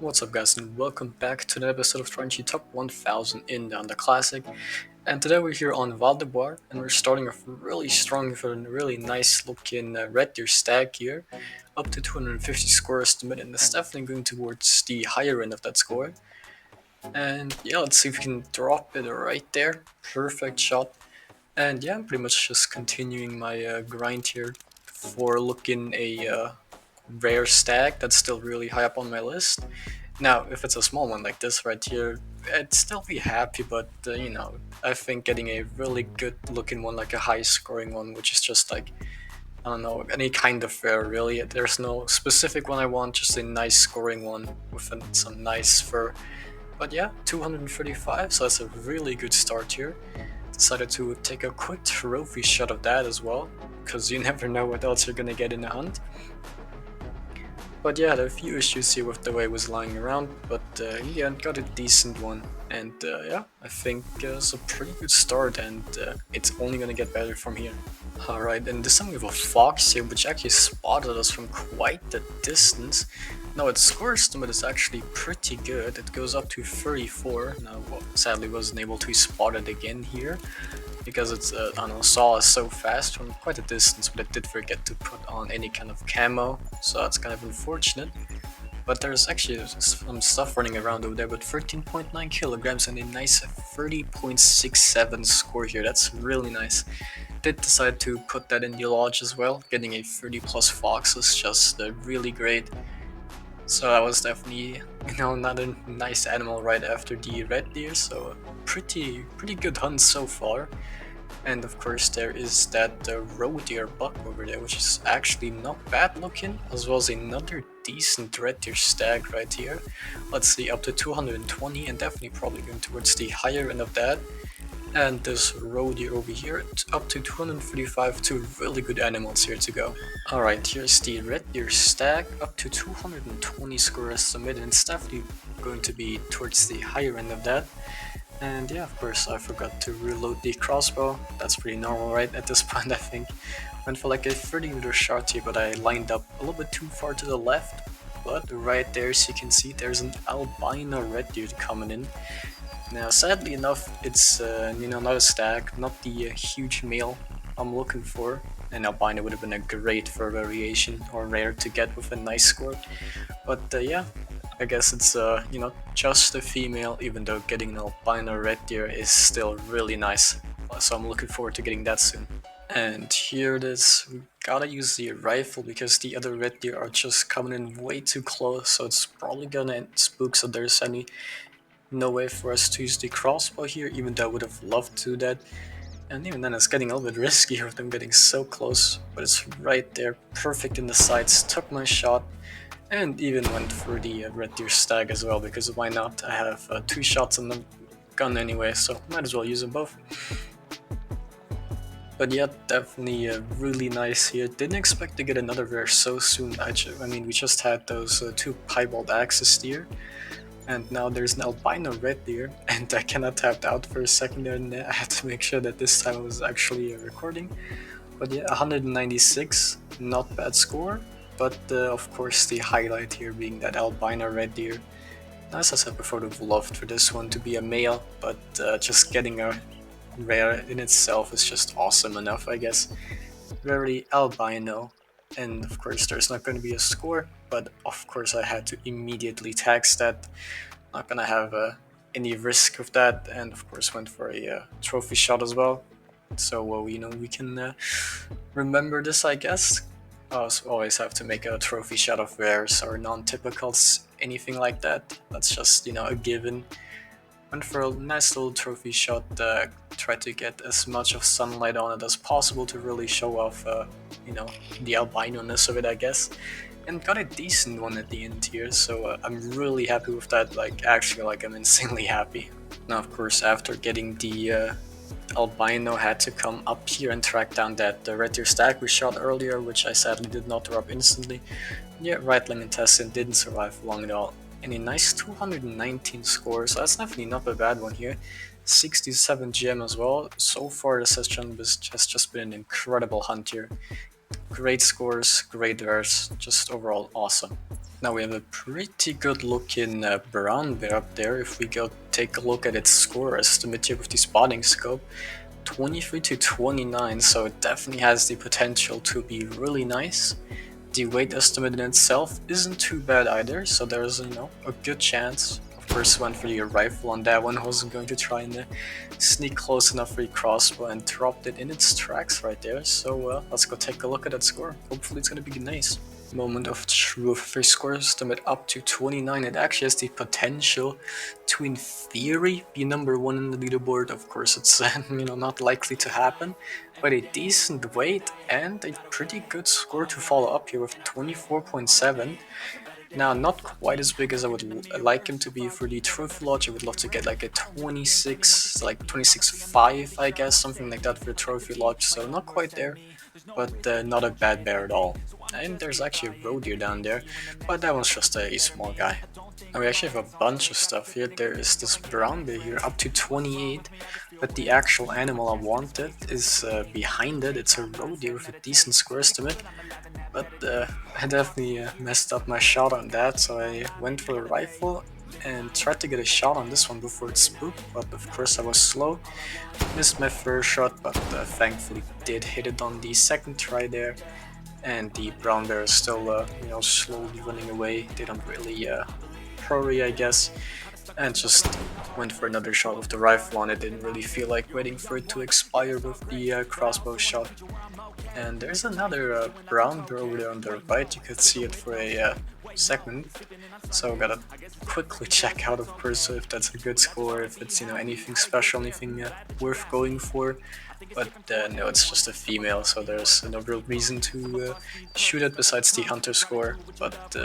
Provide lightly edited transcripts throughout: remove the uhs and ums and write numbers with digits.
What's up guys, and welcome back to another episode of Trying Top 1000 in the Under Classic. And today we're here on Val Des Bois, and we're starting off really strong with a really nice looking Red Deer stag here, up to 250 score estimate, and it's definitely going towards the higher end of that score. And yeah, let's see if we can drop it right there. Perfect shot. And yeah, I'm pretty much just continuing my grind here for looking a rare stag that's still really high up on my list. Now, if it's a small one like this right here, I'd still be happy, but I think getting a really good looking one, like a high scoring one, which is just like, I don't know, any kind of rare really. There's no specific one I want, just a nice scoring one with some nice fur. But yeah, 235, so that's a really good start here. Decided to take a quick trophy shot of that as well, because you never know what else you're gonna get in a hunt. But yeah, there are a few issues here with the way it was lying around, but yeah, got a decent one. And yeah, I think it's a pretty good start, and it's only gonna get better from here. Alright, and this time we have a fox here, which actually spotted us from quite the distance. Now its score estimate is actually pretty good, it goes up to 34. Now, well, sadly wasn't able to spot it again here, because it's, I don't know, saw us so fast from quite a distance, but it did forget to put on any kind of camo, so that's kind of unfortunate. But there's actually some stuff running around over there with 13.9 kilograms and a nice 30.67 score here. That's really nice. Did decide to put that in the lodge as well. Getting a 30 plus fox is just really great. So that was definitely, another nice animal right after the red deer. So pretty good hunt so far. And of course there is that roe deer buck over there, which is actually not bad looking, as well as another decent red deer stag right here. Let's see, up to 220, and definitely probably going towards the higher end of that. And this roe deer over here, up to 235, two really good animals here to go. Alright, here's the red deer stag, up to 220 score estimate, and it's definitely going to be towards the higher end of that. And yeah, of course, I forgot to reload the crossbow. That's pretty normal, right? At this point, I think. Went for like a 30-meter shot here, but I lined up a little bit too far to the left. But right there, as you can see, there's an albino red deer coming in. Now, sadly enough, it's not a stag, not the huge male I'm looking for. An albino would have been a great fur variation or rare to get with a nice score. But yeah, I guess it's just a female, even though getting an albino red deer is still really nice. So I'm looking forward to getting that soon. And here it is. We gotta use the rifle because the other red deer are just coming in way too close, so it's probably gonna spook, so there's no way for us to use the crossbow here, even though I would have loved to do that. And even then it's getting a little bit risky with them getting so close, but it's right there, perfect in the sights, took my shot, and even went for the red deer stag as well, because why not? I have 2 shots on the gun anyway, so might as well use them both. But yeah, definitely really nice here. Didn't expect to get another rare so soon. I mean, we just had those 2 piebald axis deer, and now there's an albino red deer, and I cannot tapped out for a second there, and I had to make sure that this time I was actually recording. But yeah, 196, not bad score, but of course the highlight here being that albino red deer. As I said before, I would have loved for this one to be a male, but just getting a rare in itself is just awesome enough, I guess. Very albino, and of course there's not going to be a score, but of course I had to immediately tax that. Not gonna have any risk of that, and of course went for a trophy shot as well. So we can remember this, I guess. So always have to make a trophy shot of rares or non-typicals, anything like that. That's just a given. Went for a nice little trophy shot. Try to get as much of sunlight on it as possible to really show off, the albino-ness of it, I guess. And got a decent one at the end here, so I'm really happy with that. Like, I'm insanely happy. Now, of course, after getting the albino, had to come up here and track down that red deer stag we shot earlier, which I sadly did not drop instantly. Yeah, Rattling intestine didn't survive long at all. And a nice 219 score, so that's definitely not a bad one here. 67 gem as well. So far, this has just been an incredible hunt here. Great scores, great rares, just overall awesome. Now we have a pretty good looking brown bear up there. If we go take a look at its score estimate here with the spotting scope, 23 to 29, so it definitely has the potential to be really nice. The weight estimate in itself isn't too bad either, so there's a good chance. Of course, went for the rifle on that one. I wasn't going to try and sneak close enough for the crossbow and dropped it in its tracks right there. So let's go take a look at that score. Hopefully it's gonna be nice. Moment of truth. For score estimate up to 29, it actually has the potential to, in theory, be #1 in the leaderboard. Of course, it's not likely to happen, but a decent weight and a pretty good score to follow up here with 24.7. Now, not quite as big as I would like him to be for the trophy lodge. I would love to get like a 26, like 26.5, I guess, something like that for the trophy lodge. So not quite there, but not a bad bear at all. And there's actually a roe deer down there, but that one's just a small guy. Now we actually have a bunch of stuff here. There is this brown bear here, up to 28, but the actual animal I wanted is behind it. It's a roe deer with a decent score estimate, but I definitely messed up my shot on that, so I went for a rifle and tried to get a shot on this one before it spooked, but of course I was slow. Missed my first shot, but thankfully did hit it on the second try there. And the brown bear is still, slowly running away. They don't really hurry, I guess, and just went for another shot with the rifle on it. Didn't really feel like waiting for it to expire with the crossbow shot. And there's another brown bear over there on the right. You could see it for a second. So gotta quickly check out, of course, if that's a good score, if it's anything special, anything worth going for. But no, it's just a female, so there's no real reason to shoot it besides the hunter score. But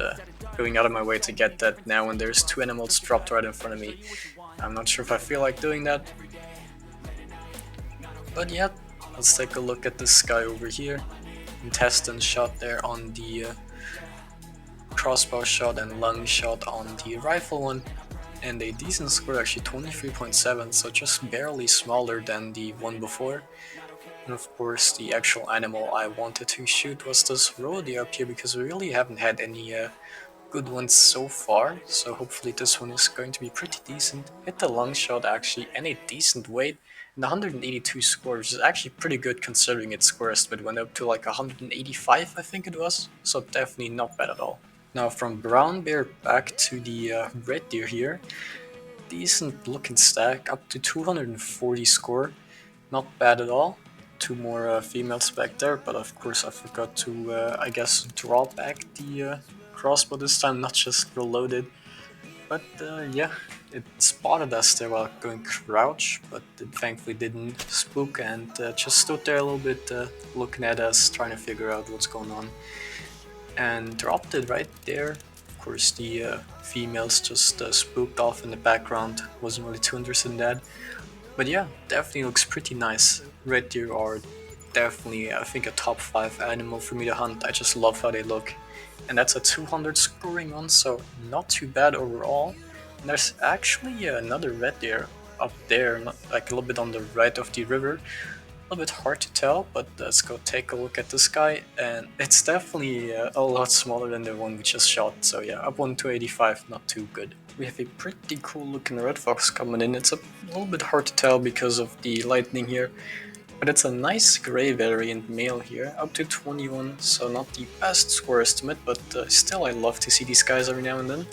going out of my way to get that now when there's two animals dropped right in front of me, I'm not sure if I feel like doing that. But yeah, let's take a look at this guy over here. Intestine shot there on the crossbow shot and lung shot on the rifle one. And a decent score, actually 23.7, so just barely smaller than the one before. And of course the actual animal I wanted to shoot was this roe deer up here, because we really haven't had any good ones so far, so hopefully this one is going to be pretty decent. Hit the lung shot actually, and a decent weight, and 182 score, which is actually pretty good considering its score estimate went up to like 185, I think it was, so definitely not bad at all. Now from brown bear back to the red deer here, decent looking stack, up to 240 score, not bad at all. Two more females back there, but of course I forgot to, I guess, draw back the crossbow this time, not just reload it. But yeah, it spotted us there while going crouch, but it thankfully didn't spook and just stood there a little bit looking at us, trying to figure out what's going on. And dropped it right there. Of course the females just spooked off in the background, wasn't really too interested in that. But yeah, definitely looks pretty nice. Red deer are definitely, I think, a top 5 animal for me to hunt. I just love how they look. And that's a 200 scoring one, so not too bad overall. And there's actually another red deer up there, like a little bit on the right of the river. A little bit hard to tell, but let's go take a look at this guy, and it's definitely a lot smaller than the one we just shot, so yeah, up 1 to 85, not too good. We have a pretty cool looking red fox coming in. It's a little bit hard to tell because of the lightning here, but it's a nice gray variant male here, up to 21, so not the best score estimate, but still I love to see these guys every now and then.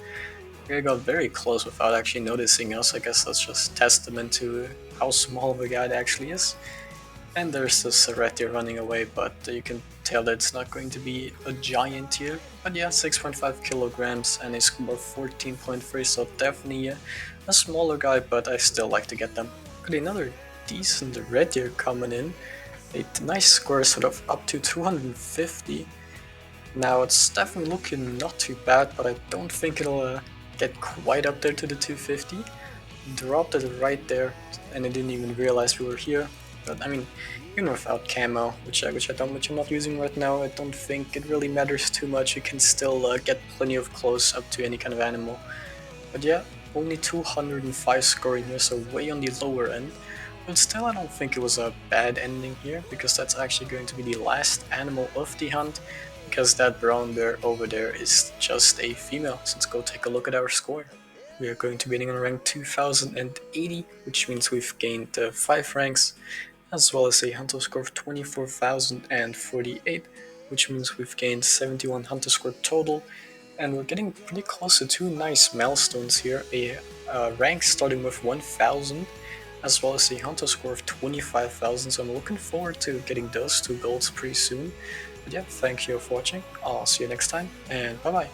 I got very close without actually noticing us. I guess that's just testament to how small of a guy it actually is. And there's this red deer running away, but you can tell that it's not going to be a giant here. But yeah, 6.5 kilograms and a score of 14.3, so definitely a smaller guy, but I still like to get them. Got another decent red deer coming in. A nice score, sort of up to 250. Now it's definitely looking not too bad, but I don't think it'll get quite up there to the 250. Dropped it right there, and I didn't even realize we were here. But I mean, even without camo, which I'm not using right now, I don't think it really matters too much. You can still get plenty of close up to any kind of animal. But yeah, only 205 scoring here, so way on the lower end. But still, I don't think it was a bad ending here, because that's actually going to be the last animal of the hunt. because that brown bear over there is just a female. So let's go take a look at our score. We are going to be getting on rank 2080, which means we've gained 5 ranks, as well as a hunter score of 24,048, which means we've gained 71 hunter score total. And we're getting pretty close to 2 nice milestones here, a rank starting with 1000, as well as a hunter score of 25,000, so I'm looking forward to getting those 2 golds pretty soon. But yeah, thank you for watching, I'll see you next time, and bye bye.